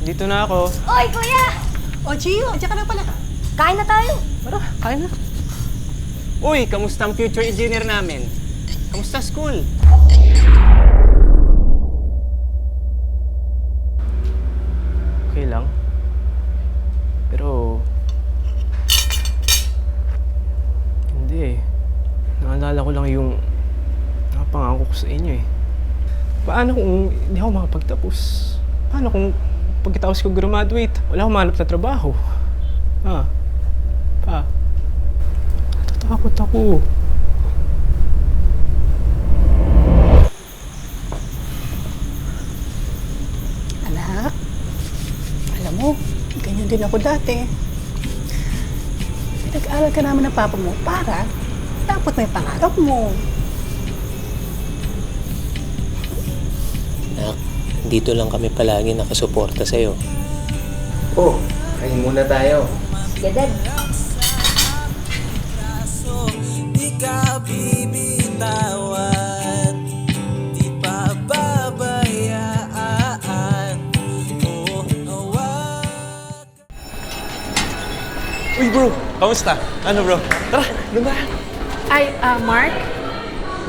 Dito na ako. Oy, kuya! O, Gio, diyan ka na pala. Kain na tayo. Tara, kain na. Uy, kamusta ang future engineer namin? Kamusta school? Okay lang. Pero... Hindi eh. Naalala ko lang yung nakapangako ko sa inyo eh. Paano kung hindi ako makapagtapos? Paano kung pagkatapos ko graduate, wala akong mahanap na trabaho? Ha? Pa? Natatakot ako. Anak, alam mo, ganyan din ako dati. Pinag-aaral ka naman ng papa mo para dapat may pangarap mo. Nak, dito lang kami palagi nakasuporta sa'yo. Oh, kain muna tayo. Sige, Dad. Di ka bibitawan, di pababayaan, oh, nawag. Uy bro, kamusta? Ano bro? Tara, lumbahan. Ay, Mark,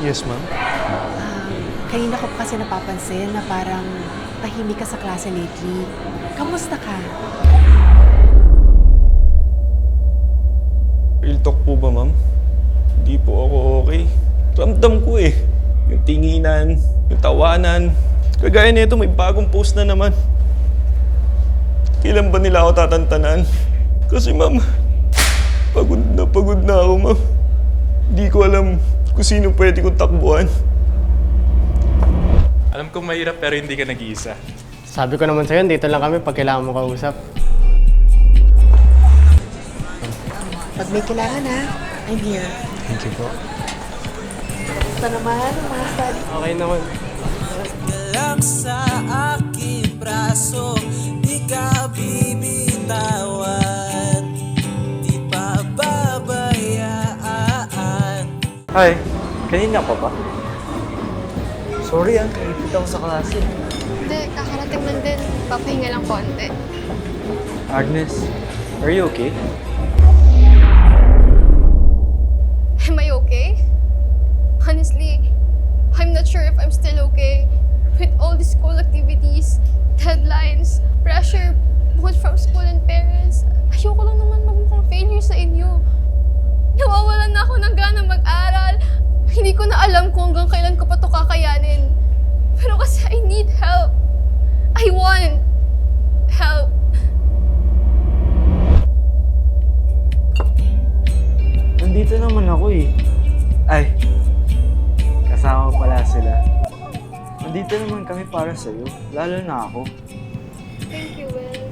Yes ma'am. kanina ko kasi napapansin na parang tahimik ka sa klase lately. Kamusta ka? Real talk po ba, ma'am? Hindi po ako okay. Ramdam ko eh. Yung tinginan, yung tawanan. Kagaya nito, may bagong post na naman. Kailan ba nila ako tatantanan? Kasi ma'am, pagod na ako, ma'am. Hindi ko alam kung sino pwede kong takbuhan. Alam ko mahirap pero hindi ka nag-iisa. Sabi ko naman sa'yo, dito lang kami pag kailangan mo kausap. Pag may kailangan ha, I'm here. Thank you po. Kamusta naman ang mga study? Okay naman. Lang sa aking braso, di ka bibitawan, di pababayaan. Hi, kanina pa ba? Sorry kaipit ako sa klase. Hindi, kakarating lang din. Papahinga lang konti. Agnes, are you okay? Am I okay? Honestly, I'm not sure if I'm still okay. With all the school activities, deadlines, pressure, both from school and parents, ayoko lang naman magmukhang failure sa inyo. Nawawalan na ako ng gana mag-aral. Hindi ko na alam kung hanggang kailan ko pa ito kakayanin. Pero kasi I need help. I want help. Nandito naman ako eh. Ay, kasama pala sila. Nandito naman kami para sa'yo, lalo na ako. Thank you, Will.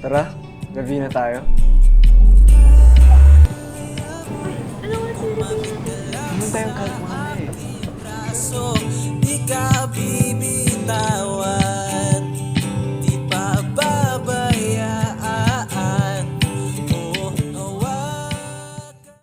Tara, gabi na tayo. Naman tayong kalma eh. Braso, di ka bibitawan.